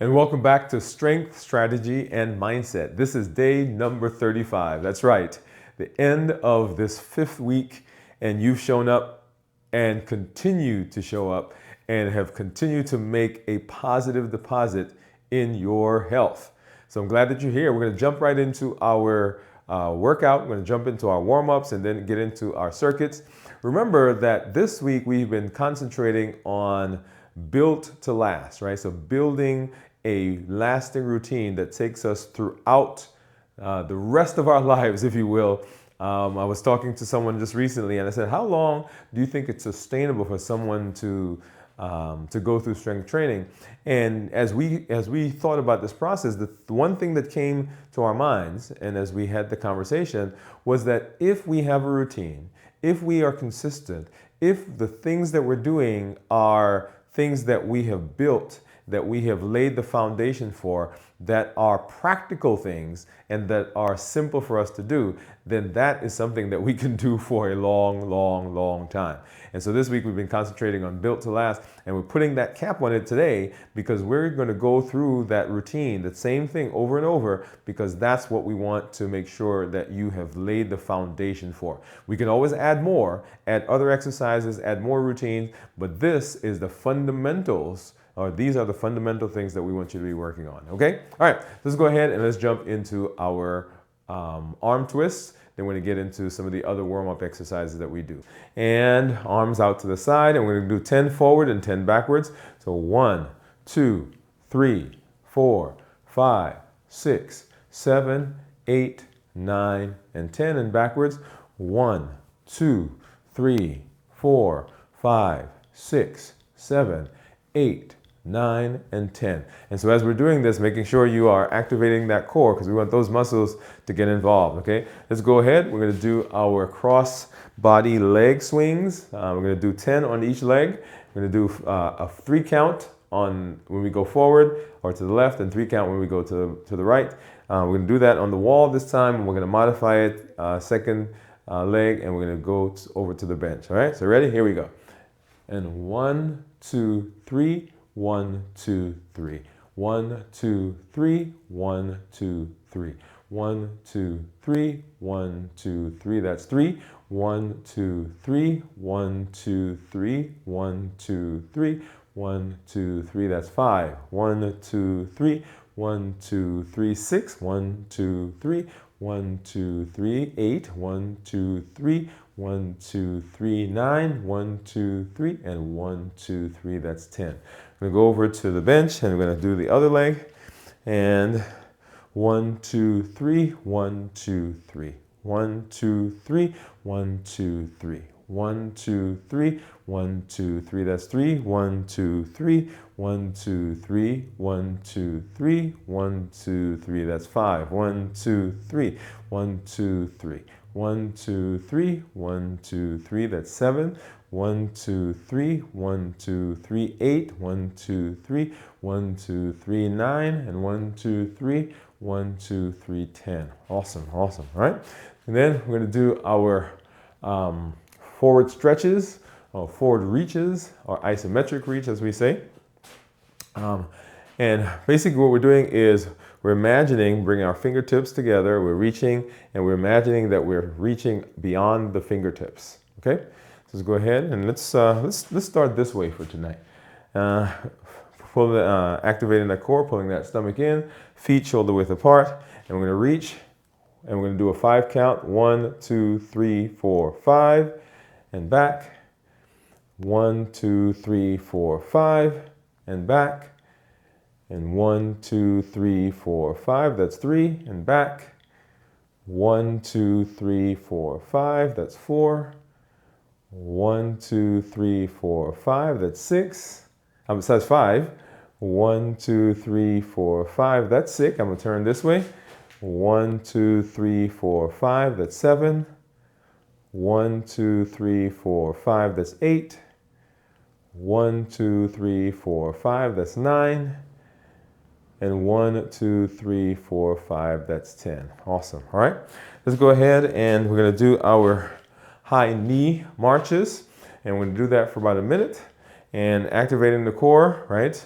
And welcome back to Strength, Strategy, and Mindset. This is day number 35. That's right, the end of this 5th week, and you've shown up and continue to show up and have continued to make a positive deposit in your health. So I'm glad that you're here. We're going to jump right into our workout. We're going to jump into our warm-ups and then get into our circuits. Remember that this week we've been concentrating on built to last, right? So building a lasting routine that takes us throughout the rest of our lives, if you will. I was talking to someone just recently and I said, how long do you think it's sustainable for someone to go through strength training? And as we thought about this process, the one thing that came to our minds, and as we had the conversation, was that if we have a routine, if we are consistent, if the things that we're doing are things that we have built, that we have laid the foundation for, that are practical things and that are simple for us to do, then that is something that we can do for a long, long, long time. And so this week we've been concentrating on built to last, and we're putting that cap on it today because we're going to go through that routine, the same thing over and over, because that's what we want to make sure that you have laid the foundation for. We can always add more, add other exercises, add more routines, but this is the fundamentals, or these are the fundamental things that we want you to be working on, okay? All right, let's go ahead and let's jump into our arm twists. Then we're going to get into some of the other warm-up exercises that we do. And arms out to the side, and we're going to do 10 forward and 10 backwards. So 1, 2, 3, 4, 5, 6, 7, 8, 9, and 10, and backwards. 1, 2, 3, 4, 5, 6, 7, 8, 9, and 10. And so as we're doing this, making sure you are activating that core because we want those muscles to get involved, okay? Let's go ahead. We're going to do our cross body leg swings. We're going to do 10 on each leg. We're going to do a 3 count on when we go forward or to the left and 3 count when we go to the right. We're going to do that on the wall this time. We're going to modify it second leg, and we're going to go over to the bench. All right, so ready? Here we go. And 1, 2, 3. 1, 2, 3. 1, 2, 3. 1, 2, 3. 1, 2, 3. 1, 2, 3. That's 3. 1, 2, 3. 1, 2, 3. 1, 2, 3. 1, 2, 3. That's 5. 1, 2, 3. 1, 2, 3. 6. 1, 2, 3. 1, 2, 3. 8. 1, 2, 3. 1, 2, 3. 9. 1, 2, 3. And 1, 2, 3. That's 10. We're going to go over to the bench and we're going to do the other leg. And 1, 2, 3, 1, 2, 3. 1, 2, 3, 1, 2, 3. 1, 2, 3, 1, 2, 3. That's 3. 1, 2, 3, 1, 2, 3. 1, 2, 3, 1, 2, 3. That's 5. 1, 2, 3, 1, 2, 3. 1, 2, 3, 1, 2, 3. That's 7. 1, 2, 3, 1, 2, 3, 8, 1, 2, 3, 1, 2, 3, 9, and 1, 2, 3, 1, 2, 3, 10. Awesome, awesome. All right. And then we're going to do our forward stretches, or forward reaches, or isometric reach, as we say. And basically what we're doing is we're imagining bringing our fingertips together, we're reaching, and we're imagining that we're reaching beyond the fingertips, okay? So let's go ahead and let's start this way for tonight. Activating that core, pulling that stomach in, feet shoulder width apart, and we're going to reach, and we're going to do a 5 count. 1, 2, 3, 4, 5, and back. 1, 2, 3, 4, 5, and back. And 1, 2, 3, 4, 5, that's 3, and back. 1, 2, 3, 4, 5, that's 4. 1, 2, 3, 4, 5, that's 6. That's 5. 1, 2, 3, 4, 5, that's 6. I'm going to turn this way. 1, 2, 3, 4, 5, that's 7. 1, 2, 3, 4, 5, that's 8. 1, 2, 3, 4, 5, that's 9. And 1, 2, 3, 4, 5, that's 10. Awesome. All right. Let's go ahead and we're going to do our high knee marches. And we're going to do that for about a minute and activating the core, right?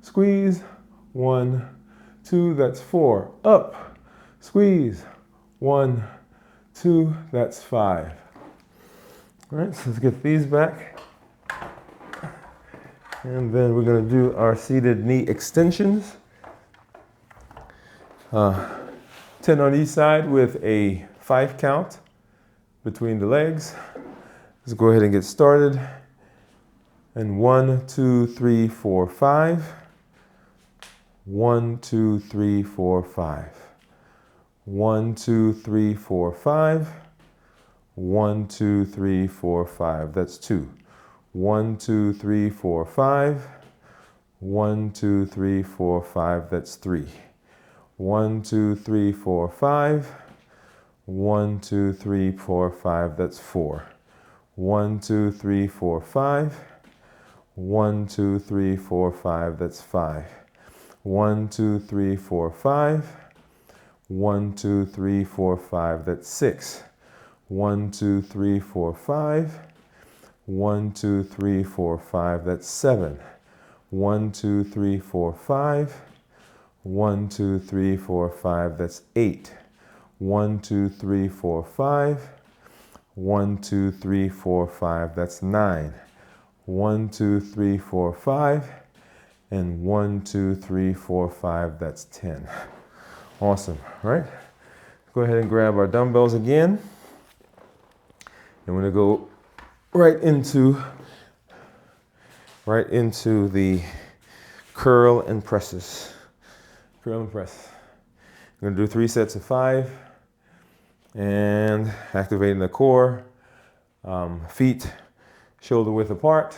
squeeze, 1, 2, that's 4, up, squeeze, 1, 2, that's 5. All right, so let's get these back. And then we're going to do our seated knee extensions. 10 on each side with a 5 count between the legs. Let's go ahead and get started. And 1, 2, 3, 4, 5. 1, 2, 3, 4, 5. 1, 2, 3, 4, 5. 1, 2, 3, 4, 5. That's 2. 1, 2, 3, 4, 5. 1, 2, 3, 4, 5. That's 3. 1, 2, 3, 4, 5. 1, 2, 3, 4, 5. That's 4. 1, 2, 3, 4, 5. 1, 2, 3, 4, 5. That's 5. 1, 2, 3, 4, 5. 1, 2, 3, 4, 5. That's 6. 1, 2, 3, 4, 5. 1, 2, 3, 4, 5. That's 7. 1, 2, 3, 4, 5. 1, 2, 3, 4, 5. That's 8. 1, 2, 3, 4, 5. 1, 2, 3, 4, 5. That's 9. 1, 2, 3, 4, 5. And 1, 2, 3, 4, 5. That's 10. Awesome. All right. Go ahead and grab our dumbbells again. And we're going to go right into the curl and presses. Curl and press. We're going to do 3 sets of 5 and activating the core, feet shoulder width apart.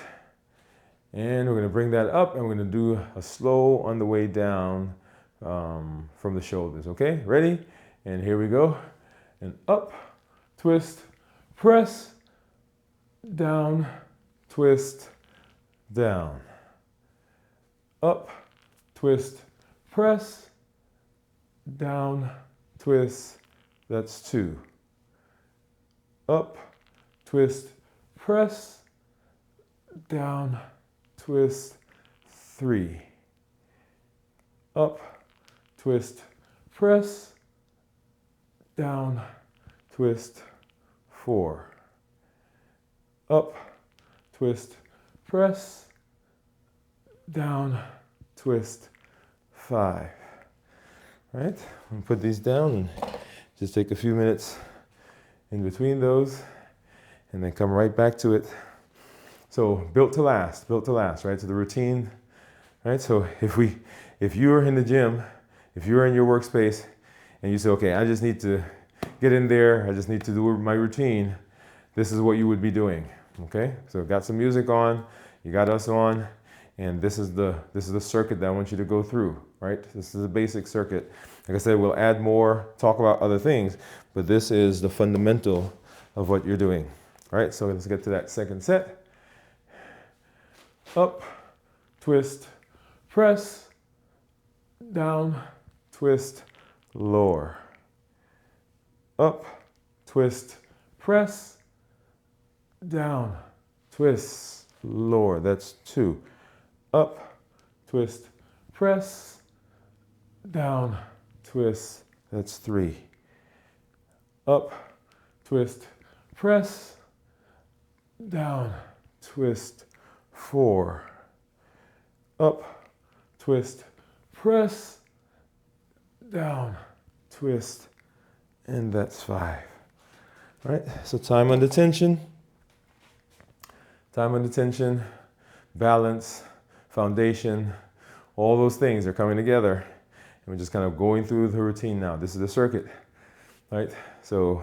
And we're going to bring that up and we're going to do a slow on the way down from the shoulders. Okay, ready? And here we go. And up, twist, press, down, twist, down. Up, twist, press, down, twist, that's 2. Up, twist, press, down, twist, 3. Up, twist, press, down, twist, 4. Up, twist, press, down, twist, 5. All right, I'm gonna put these down and just take a few minutes in between those and then come right back to it. So built to last, right? So the routine, right? So if you're in the gym, if you're in your workspace and you say, okay, I just need to get in there, I just need to do my routine, this is what you would be doing, okay? So got some music on, you got us on, and this is the circuit that I want you to go through, right? This is a basic circuit. Like I said, we'll add more, talk about other things, but this is the fundamental of what you're doing. All right, so let's get to that second set. Up, twist, press, down, twist, lower. Up, twist, press, down, twist, lower. That's 2. Up, twist, press, down, twist, that's 3. Up, twist, press, down, twist, 4. Up, twist, press, down, twist, and that's 5. All right, so time under tension, balance, foundation, all those things are coming together. And we're just kind of going through the routine now. This is the circuit, right? So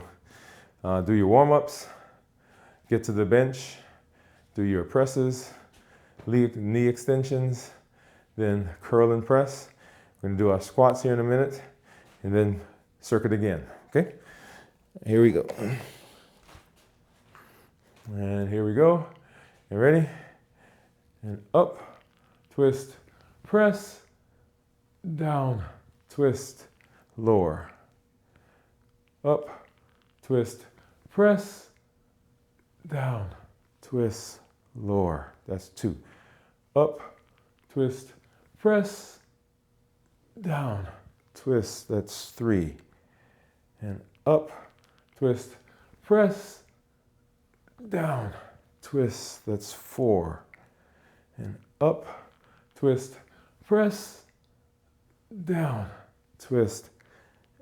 do your warm-ups, get to the bench, do your presses, knee extensions, then curl and press. We're gonna do our squats here in a minute, and then circuit again, okay? Here we go. And here we go. You ready? And up, twist, press, down, twist, lower. Up, twist, press, down, twist, lower. That's 2. Up, twist, press, down, twist, that's 3. And up, twist, press, down, twist, that's 4. And up, twist, press, down, twist,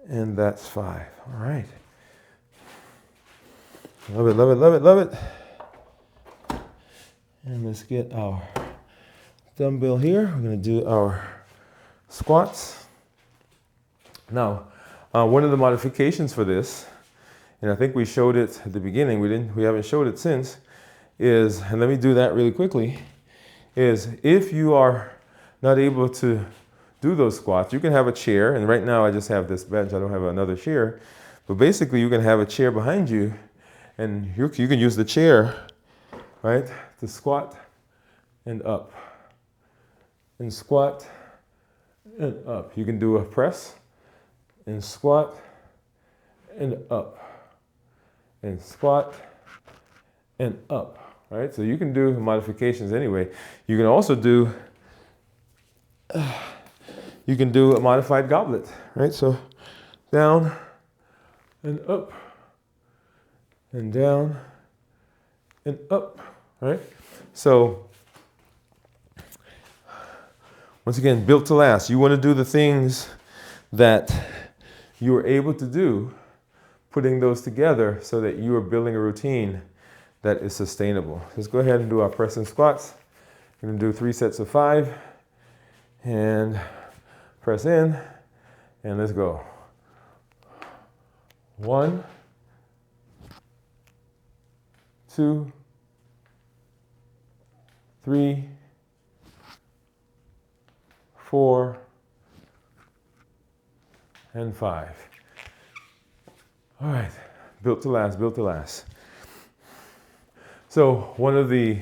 and that's 5. All right. Love it, love it, love it, love it. And let's get our dumbbell here. We're going to do our squats. Now, one of the modifications for this, and I think we showed it at the beginning, we haven't showed it since, is, and let me do that really quickly, is if you are not able to do those squats, you can have a chair, and right now I just have this bench, I don't have another chair, but basically you can have a chair behind you, and you can use the chair, right, to squat and up, and squat and up. You can do a press, and squat, and up, and squat, and up, right? So you can do modifications anyway. You can also do, a modified goblet, right? So down, and up, and down, and up, right? So once again, built to last. You want to do the things that you are able to do, putting those together so that you are building a routine that is sustainable. Let's go ahead and do our press and squats. We're going to do 3 sets of 5 and press in, and let's go. 1, 2, 3, 4, and 5. All right, built to last, built to last. So one of the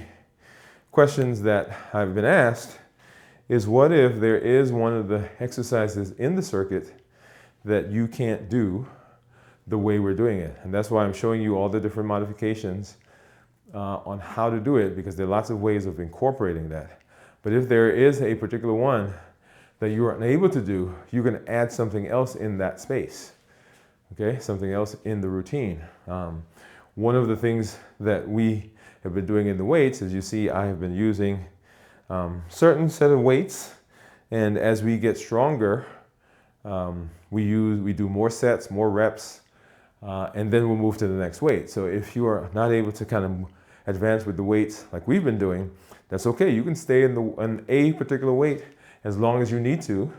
questions that I've been asked is, what if there is one of the exercises in the circuit that you can't do the way we're doing it? And that's why I'm showing you all the different modifications on how to do it, because there are lots of ways of incorporating that. But if there is a particular one that you are unable to do, you can add something else in that space, okay? Something else in the routine. One of the things that we have been doing in the weights, as you see, I have been using certain set of weights, and as we get stronger, we do more sets, more reps, and then we'll move to the next weight. So if you are not able to kind of advance with the weights like we've been doing, that's okay. You can stay in a particular weight as long as you need to,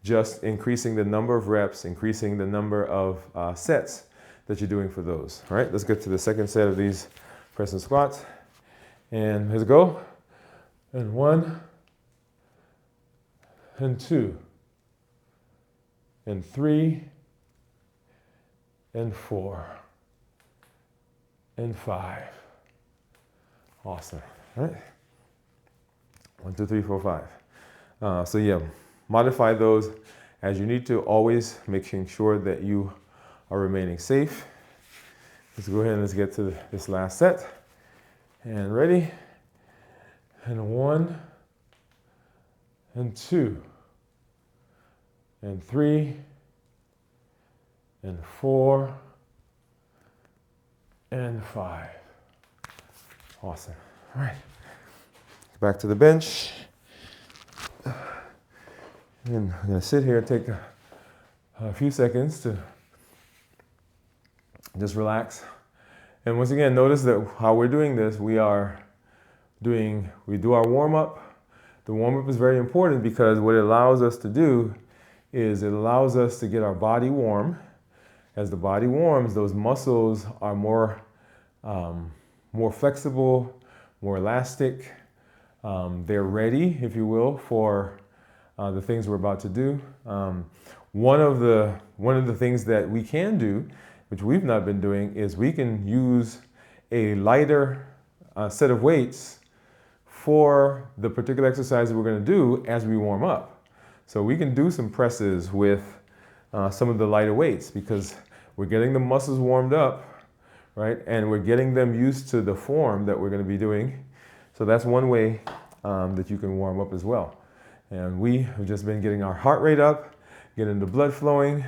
just increasing the number of reps, increasing the number of sets that you're doing for those. All right, let's get to the second set of these press and squats. And let's go. And 1, and 2, and 3, and 4, and 5. Awesome. All right. 1, 2, 3, 4, 5. So yeah, modify those as you need to, always making sure that you are remaining safe. Let's go ahead and let's get to this last set. And ready? And 1, and 2, and 3, and 4, and 5. Awesome. All right. Back to the bench. And I'm going to sit here and take a few seconds to just relax. And once again, notice that how we're doing this, we do our warm-up. The warm-up is very important because what it allows us to do is it allows us to get our body warm. As the body warms, those muscles are more flexible, more elastic. They're ready, if you will, for the things we're about to do. One of the things that we can do, which we've not been doing, is we can use a lighter set of weights for the particular exercise that we're going to do as we warm up. So we can do some presses with some of the lighter weights because we're getting the muscles warmed up, right? And we're getting them used to the form that we're going to be doing. So that's one way that you can warm up as well. And we have just been getting our heart rate up, getting the blood flowing,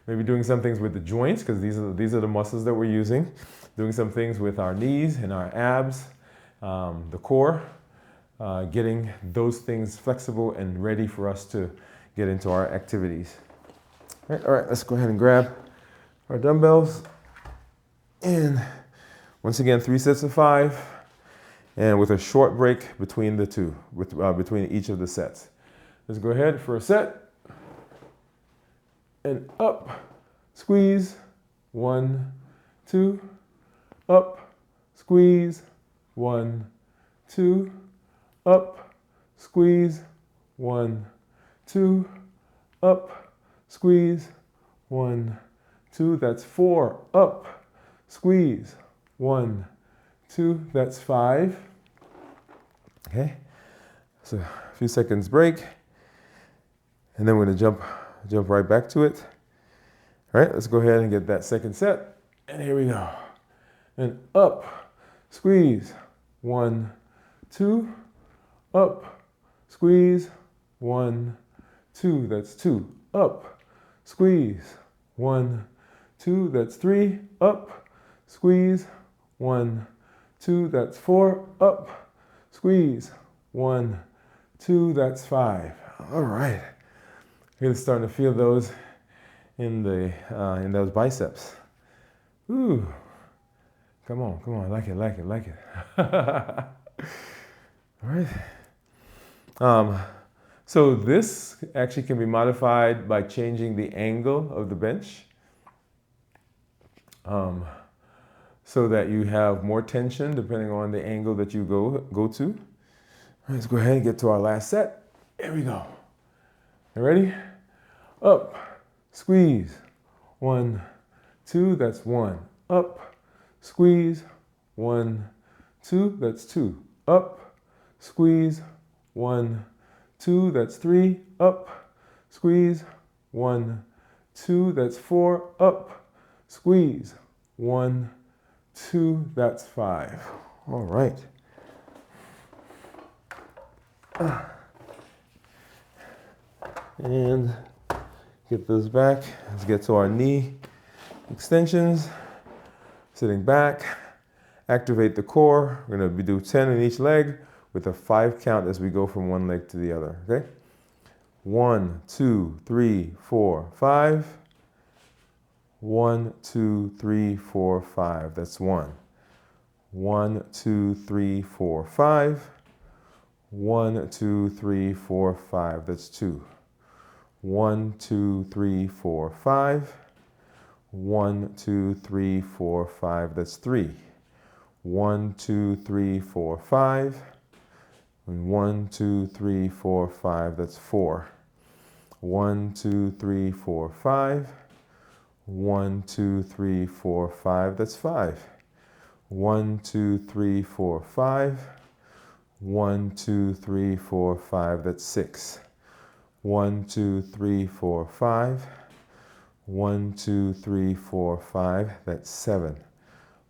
maybe doing some things with the joints, because these are the muscles that we're using, doing some things with our knees and our abs, the core, getting those things flexible and ready for us to get into our activities. All right, let's go ahead and grab our dumbbells. And once again, 3 sets of 5, and with a short break between the two, between each of the sets. Let's go ahead for a set. And up, squeeze, 1, 2, up, squeeze, 1, 2, up, squeeze, 1, 2, up, squeeze, 1, 2, that's 4, up, squeeze, 1, 2, that's 5. Okay, so a few seconds break, and then we're gonna jump right back to it. All right, let's go ahead and get that second set, and here we go. And up, squeeze, 1, 2, up, squeeze, 1, 2, that's 2, up, squeeze, 1, 2, that's 3, up, squeeze, 1, 2, that's 4, up, squeeze, 1, 2, that's 5. All right, really starting to feel those in those biceps. Ooh, come on, like it. All right. So this actually can be modified by changing the angle of the bench, so that you have more tension depending on the angle that you go to. All right, let's go ahead and get to our last set. Here we go. You ready? Up, squeeze, 1, 2, that's 1. Up, squeeze, 1, 2, that's 2. Up, squeeze, 1, 2, that's 3. Up, squeeze, 1, 2, that's 4. Up, squeeze, 1, 2, that's 5. All right. And get those back. Let's get to our knee extensions. Sitting back, activate the core. We're going to do 10 in each leg with a 5 count as we go from one leg to the other. Okay? 1, 2, 3, 4, 5. 1, 2, 3, 4, 5. That's 1. 1, 2, 3, 4, 5. 1, 2, 3, 4, 5. That's 2. 1, 2, 3, 4, 5. 1, 2, 3, 4, 5. That's 3. 1, 2, 3, 4, 5. And 1, 2, 3, 4, 5. That's 4. 1, 2, 3, 4, 5. 1, 2, 3, 4, 5. That's 5. 1, 2, 3, 4, 5. 1, 2, 3, 4, 5. That's 6. 1, 2, 3, 4, 5. 1, 2, 3, 4, 5. That's 7.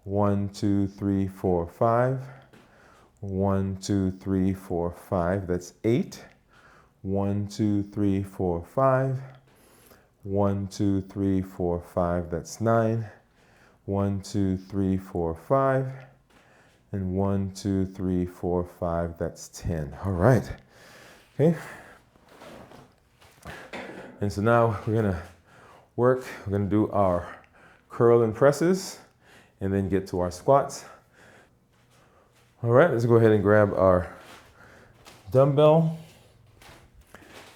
1, 2, 3, 4, 5. 1, 2, 3, 4, 5. That's 8. 1, 2, 3, 4, 5. 1, 2, 3, 4, 5. That's 9. 1, 2, 3, 4, 5. And 1, 2, 3, 4, 5. That's 10. All right. Okay. And so now we're going to work. We're going to do our curl and presses and then get to our squats. All right, let's go ahead and grab our dumbbell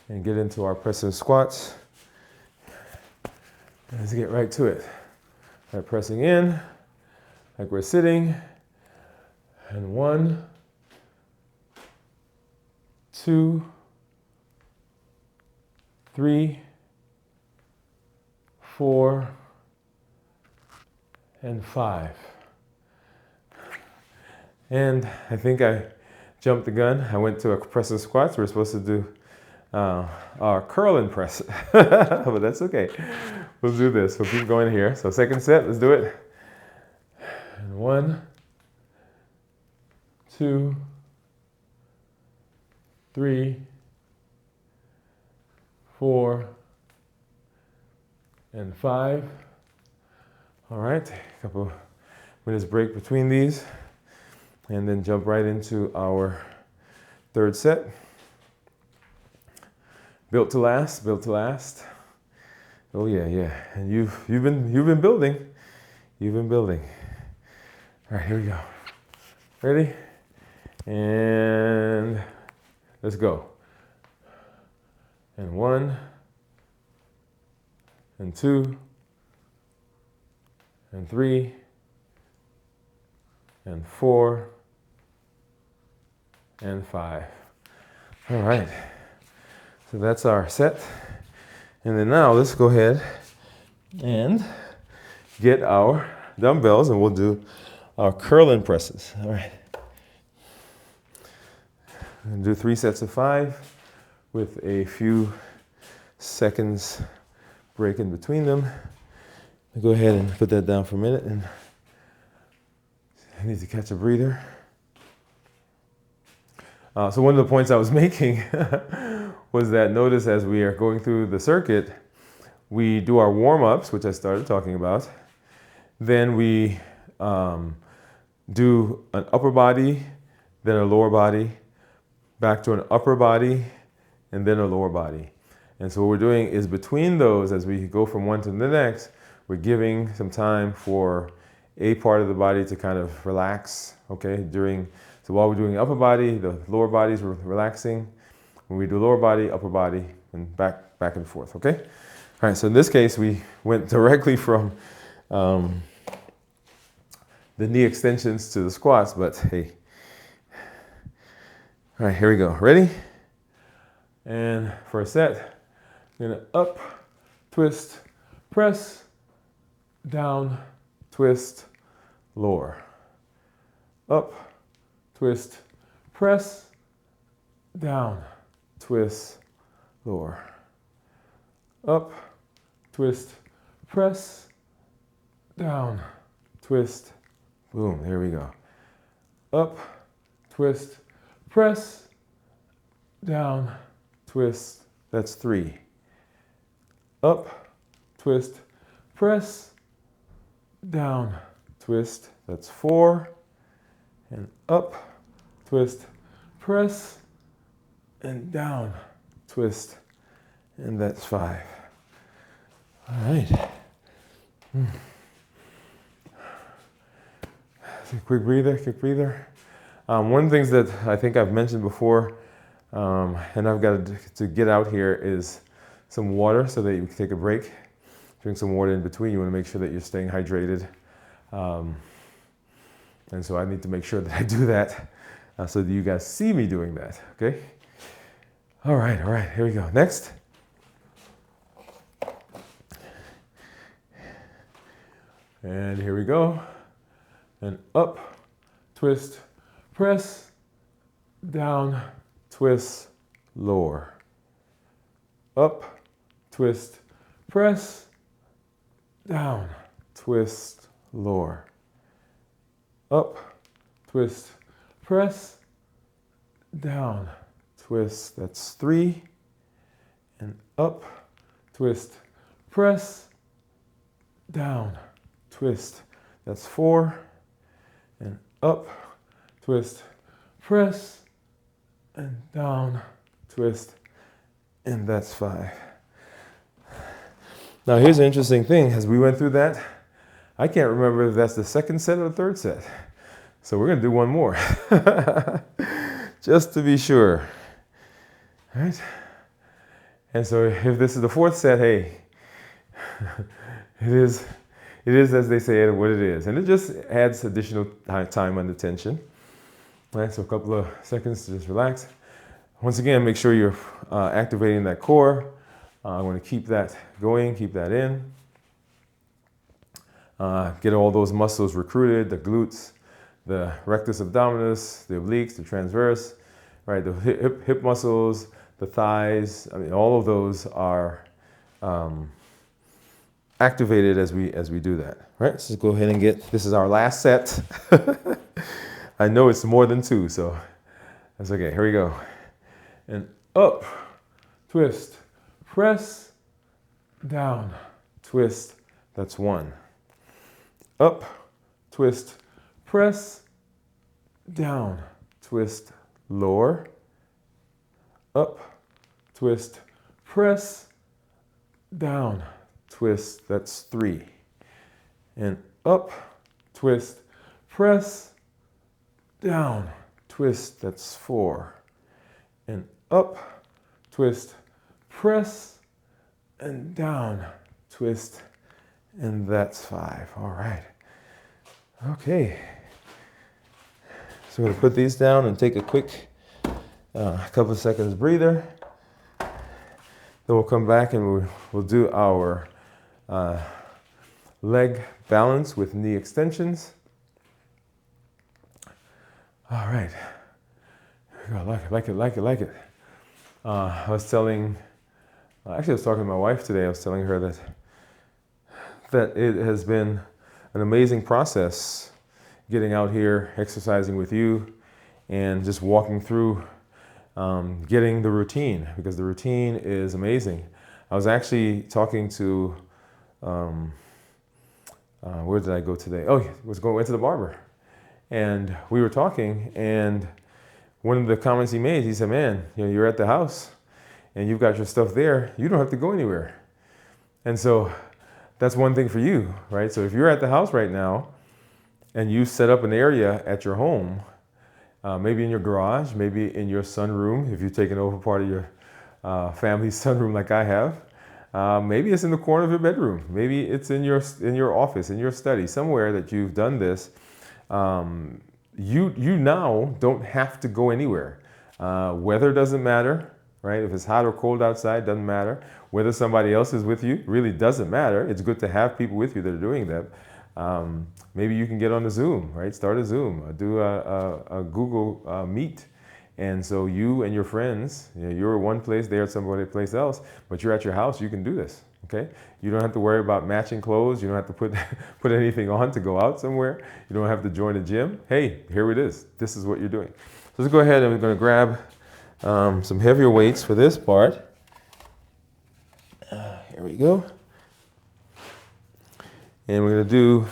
and get into our press and squats. Let's get right to it. By pressing in, like we're sitting, and 1, 2, 3, 4, and 5. And I think I jumped the gun. I went to a press and squats. We're supposed to do our curl and press, but that's okay. We'll do this. We'll keep going here. So second set, let's do it. And 1, 2, 3, 4, and 5. All right, a couple minutes break between these, and then jump right into our third set. Built to last, built to last. Oh yeah, yeah. And you've been building. You've been building. All right, here we go. Ready? And let's go. And 1, and 2, and 3, and 4, and 5. All right. So that's our set. And then now let's go ahead and get our dumbbells, and we'll do our curling presses. All right. And do 3 sets of 5 with a few seconds break in between them. I'll go ahead and put that down for a minute, and I need to catch a breather. So one of the points I was making was that notice as we are going through the circuit, we do our warm-ups, which I started talking about. Then we do an upper body, then a lower body, back to an upper body, and then a lower body. And so what we're doing is between those, as we go from one to the next, we're giving some time for a part of the body to kind of relax, okay? So while we're doing the upper body, the lower body's relaxing. When we do lower body, upper body, and back and forth, okay? All right, so in this case, we went directly from the knee extensions to the squats, but hey. All right, here we go. Ready? And for a set, I'm gonna up, twist, press, down, twist, lower. Up, twist, press, down, twist, lower. Up, twist, press, down, twist, boom, there we go. Up, twist, press, down, twist, that's 3. Up, twist, press, down, twist, that's 4. And up, twist, press, and down, twist, and that's 5. All right. Quick breather, quick breather. One of the things that I think I've mentioned before, and I've got to get out here, is some water so that you can take a break. Drink some water in between. You want to make sure that you're staying hydrated. And so I need to make sure that I do that so that you guys see me doing that, okay? All right, here we go. Next. And here we go. And up, twist, press, down, twist, lower. Up, twist, press, down, twist, lower. Up, twist, press, down, twist, that's 3. And up, twist, press, down, twist, that's 4. And up, twist, press, and down, twist, and that's 5. Now here's an interesting thing. As we went through that, I can't remember if that's the second set or the third set. So we're gonna do one more, just to be sure. All right? And so if this is the fourth set, hey, it is as they say what it is. And it just adds additional time under tension. All right, so a couple of seconds to just relax. Once again, make sure you're activating that core. I want to keep that going, keep that in. Get all those muscles recruited, the glutes, the rectus abdominis, the obliques, the transverse, right? The hip muscles, the thighs. I mean, all of those are activated as we do that, right? So let's go ahead and this is our last set. I know it's more than 2, so that's okay. Here we go. And up, twist, press, down, twist, that's 1. Up, twist, press, down, twist, lower, up, twist, press, down, twist, that's 3. And up, twist, press, down, twist, that's 4. And up, twist, press, and down, twist, and that's 5. All right. Okay. So we're going to put these down and take a quick couple of seconds breather. Then we'll come back and we'll do our leg balance with knee extensions. All right. I like it. I was talking to my wife today. I was telling her that it has been an amazing process getting out here, exercising with you, and just walking through getting the routine, because the routine is amazing. I was actually talking to, where did I go today? Oh, went to the barber. And we were talking, and one of the comments he made, he said, man, you're at the house and you've got your stuff there. You don't have to go anywhere. And so that's one thing for you, right? So if you're at the house right now and you set up an area at your home, maybe in your garage, maybe in your sunroom, if you've taken over part of your family's sunroom like I have, maybe it's in the corner of your bedroom, maybe it's in your office, in your study, somewhere that you've done this. You now don't have to go anywhere. Weather doesn't matter, right? If it's hot or cold outside, doesn't matter. Whether somebody else is with you really doesn't matter. It's good to have people with you that are doing that. Maybe you can get on a Zoom, right? Start a Zoom, do a Google Meet. And so you and your friends, you're one place, they're at somebody place else, but you're at your house, you can do this, okay? You don't have to worry about matching clothes. You don't have to put anything on to go out somewhere. You don't have to join a gym. Hey, here it is. This is what you're doing. So let's go ahead and we're going to grab some heavier weights for this part. Here we go. And we're going to do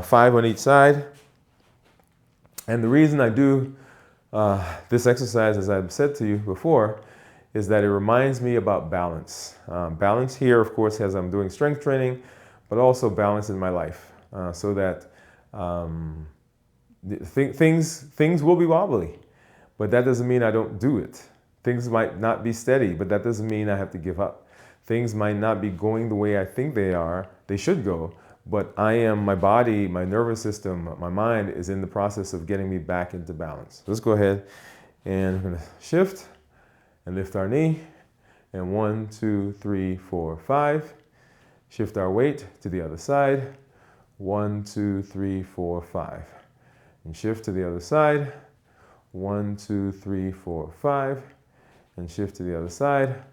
5 on each side. And the reason I do this exercise, as I've said to you before, is that it reminds me about balance. Balance here, of course, as I'm doing strength training, but also balance in my life, so that things will be wobbly, but that doesn't mean I don't do it. Things might not be steady, but that doesn't mean I have to give up. Things might not be going the way I think they should go, but my body, my nervous system, my mind is in the process of getting me back into balance. Let's go ahead and we're gonna shift and lift our knee, and 1, 2, 3, 4, 5. Shift our weight to the other side, 1, 2, 3, 4, 5. And shift to the other side, 1, 2, 3, 4, 5. And shift to the other side,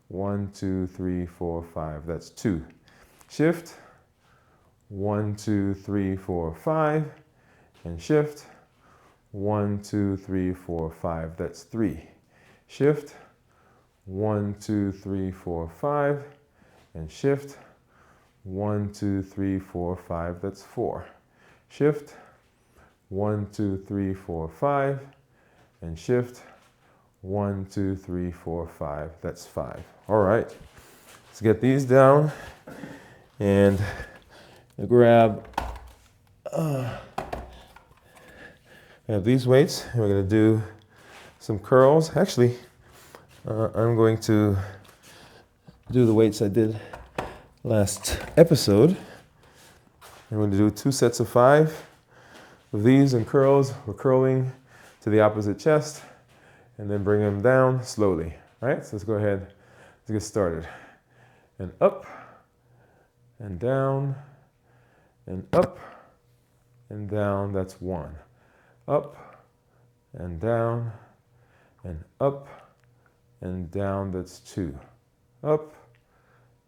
1, 2, 3, 4, 5. That's 2. Shift, 1, 2, 3, 4, 5. And shift, 1, 2, 3, 4, 5. That's 3. Shift, 1, 2, 3, 4, 5. And shift, 1, 2, 3, 4, 5. That's 4. Shift, 1, 2, 3, 4, 5. And shift, 1, 2, 3, 4, 5. That's 5. All right. Let's get these down and grab. We have these weights. We're going to do some curls. Actually, I'm going to do the weights I did last episode. I'm going to do 2 sets of 5 of these and curls. We're curling to the opposite chest and then bring them down slowly. All right, so let's go ahead. Let's get started. And up and down and up and down. That's 1. Up and down and up and down. That's 2. Up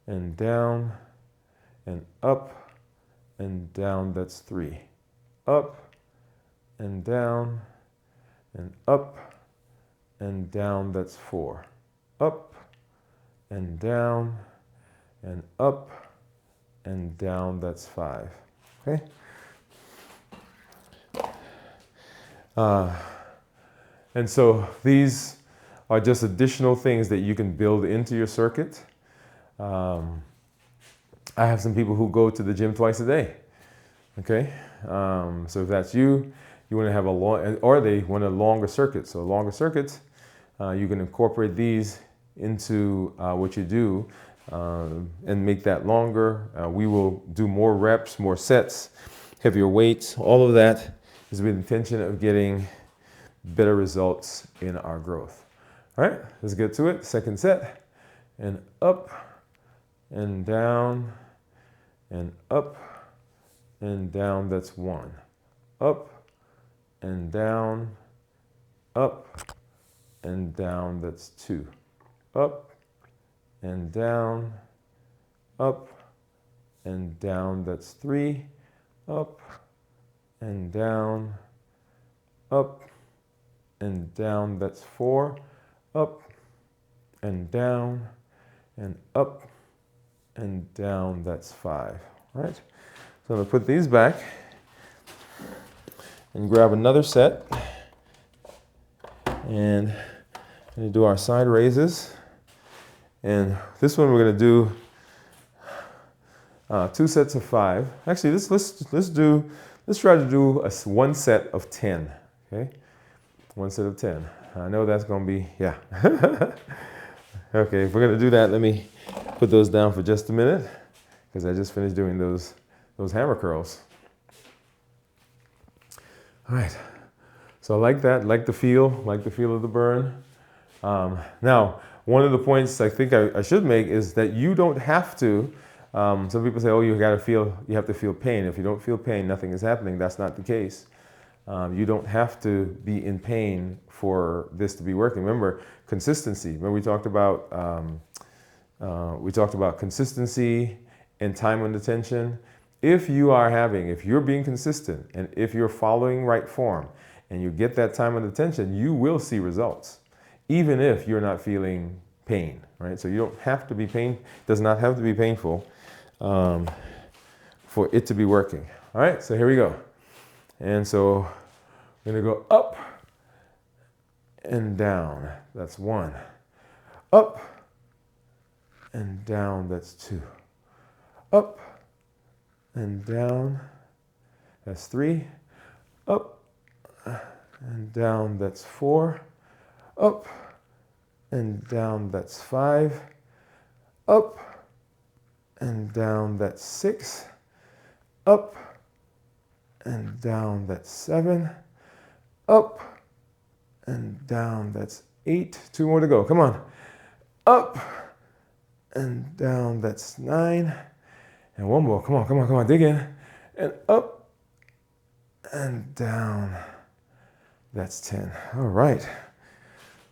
and down and up and down. That's 3. Up and down and up and down. That's 4. Up and down, and up, and down, that's 5. Okay? And so these are just additional things that you can build into your circuit. I have some people who go to the gym twice a day. Okay? So if that's you, you want to have a long, or they want a longer circuit. So longer circuits, you can incorporate these into what you do and make that longer. We will do more reps, more sets, heavier weights. All of that is with the intention of getting better results in our growth. All right, let's get to it. Second set, and up, and down, and up, and down, that's 1. Up, and down, up, and down, that's 2. Up, and down, up, and down, that's 3. Up, and down, up, and down, that's 4. Up, and down, and up, and down, that's 5. All right, so I'm going to put these back and grab another set, and I'm going to do our side raises. And this one we're going to do 2 sets of 5. Actually, let's try to do one set of 10. Okay, 1 set of 10. I know that's going to be, yeah. Okay, if we're going to do that, let me put those down for just a minute, because I just finished doing those hammer curls. All right, so I like that, like the feel of the burn. Now, one of the points I think I should make is that you don't have to, some people say, oh, you have to feel pain. If you don't feel pain, nothing is happening. That's not the case. You don't have to be in pain for this to be working. Remember, consistency. Remember we talked about consistency and time and attention. If you're being consistent, and if you're following right form, and you get that time and attention, you will see results, even if you're not feeling pain, right? So you don't have to be does not have to be painful for it to be working. All right, so here we go. And so we're going to go up and down. That's 1. Up and down. That's 2. Up and down. That's 3. Up and down. That's 4. Up and down. That's 5. Up and down. That's 6. Up and down, that's 7. Up and down, that's 8. 2 more to go, come on. Up and down, that's 9. And 1 more, come on, dig in. And up and down, that's 10. All right.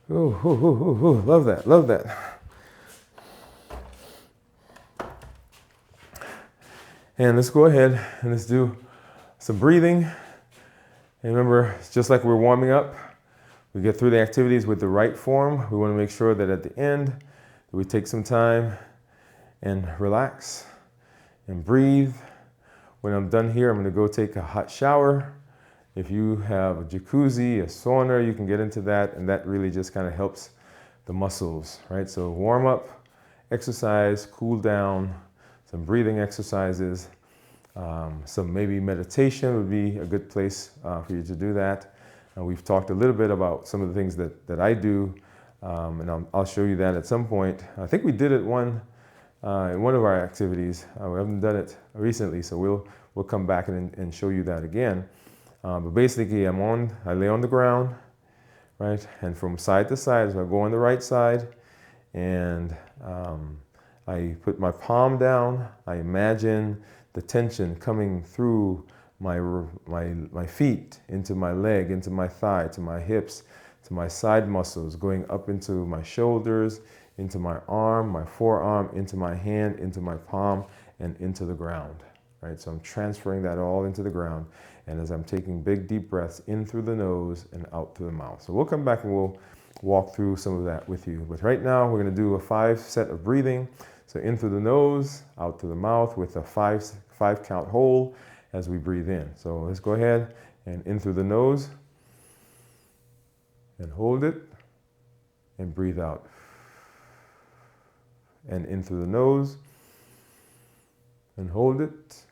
Ooh, love that. And let's go ahead and let's do some breathing. And remember, just like we're warming up, we get through the activities with the right form. We want to make sure that at the end, that we take some time and relax and breathe. When I'm done here, I'm going to go take a hot shower. If you have a jacuzzi, a sauna, you can get into that, and that really just kind of helps the muscles, right? So warm up, exercise, cool down, some breathing exercises. Some maybe meditation would be a good place for you to do that. We've talked a little bit about some of the things that I do, and I'll show you that at some point. I think we did it in one of our activities. We haven't done it recently, so we'll come back and show you that again. But basically, I lay on the ground, right, and from side to side, so I go on the right side, and I put my palm down. I imagine the tension coming through my feet, into my leg, into my thigh, to my hips, to my side muscles, going up into my shoulders, into my arm, my forearm, into my hand, into my palm, and into the ground, right? So I'm transferring that all into the ground. And as I'm taking big, deep breaths in through the nose and out through the mouth. So we'll come back and walk through some of that with you. But right now, we're going to do a 5 set of breathing. So in through the nose, out to the mouth with a 5 count hold as we breathe in. So let's go ahead and in through the nose and hold it and breathe out. And in through the nose and hold it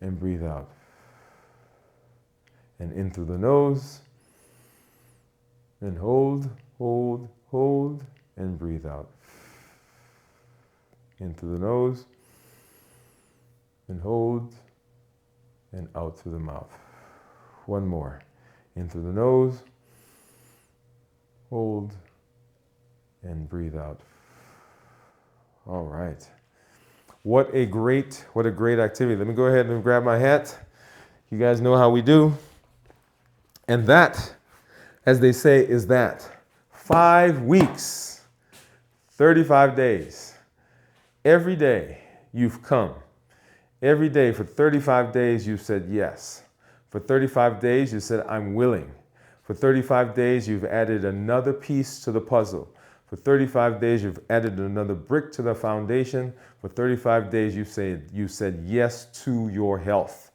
and breathe out. And in through the nose and hold, hold, hold, and breathe out. In through the nose and hold and out through the mouth. One more. In through the nose, hold, and breathe out. All right. What a great activity. Let me go ahead and grab my hat. You guys know how we do. And that, as they say, is that. 5 weeks, 35 days. Every day you've come. Every day for 35 days you've said yes. For 35 days you said, I'm willing. For 35 days you've added another piece to the puzzle. For 35 days you've added another brick to the foundation. For 35 days you said yes to your health.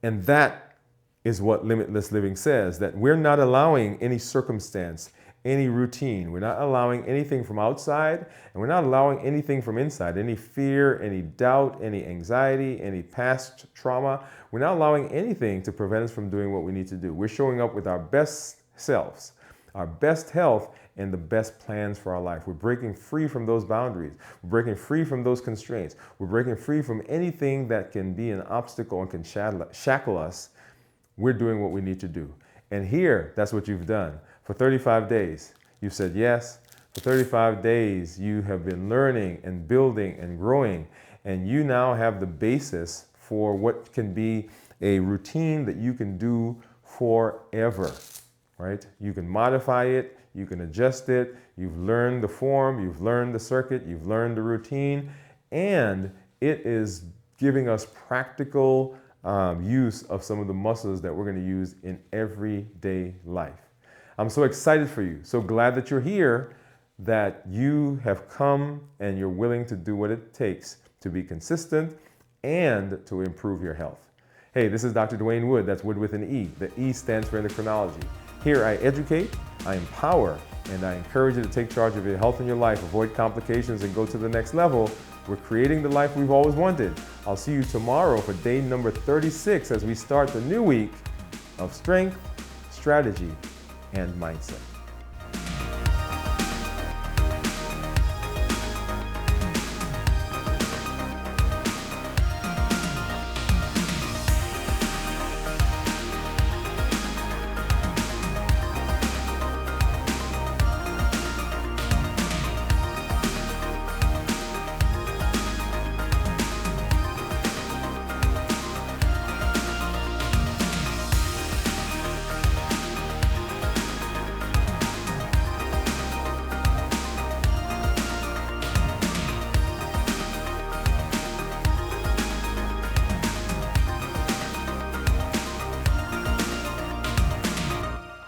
And that is what Limitless Living says, that we're not allowing any circumstance, any routine. We're not allowing anything from outside, and we're not allowing anything from inside, any fear, any doubt, any anxiety, any past trauma. We're not allowing anything to prevent us from doing what we need to do. We're showing up with our best selves, our best health, and the best plans for our life. We're breaking free from those boundaries. We're breaking free from those constraints. We're breaking free from anything that can be an obstacle and can shackle us. We're doing what we need to do. And here, that's what you've done. For 35 days, you've said yes. For 35 days, you have been learning and building and growing. And you now have the basis for what can be a routine that you can do forever, right? You can modify it. You can adjust it. You've learned the form. You've learned the circuit. You've learned the routine. And it is giving us practical use of some of the muscles that we're going to use in everyday life. I'm so excited for you. So glad that you're here, that you have come and you're willing to do what it takes to be consistent and to improve your health. Hey, this is Dr. Dwain Woode. That's Woode with an E. The E stands for endocrinology. Here I educate, I empower, and I encourage you to take charge of your health and your life, avoid complications, and go to the next level. We're creating the life we've always wanted. I'll see you tomorrow for day number 36 as we start the new week of strength, strategy, and mindset.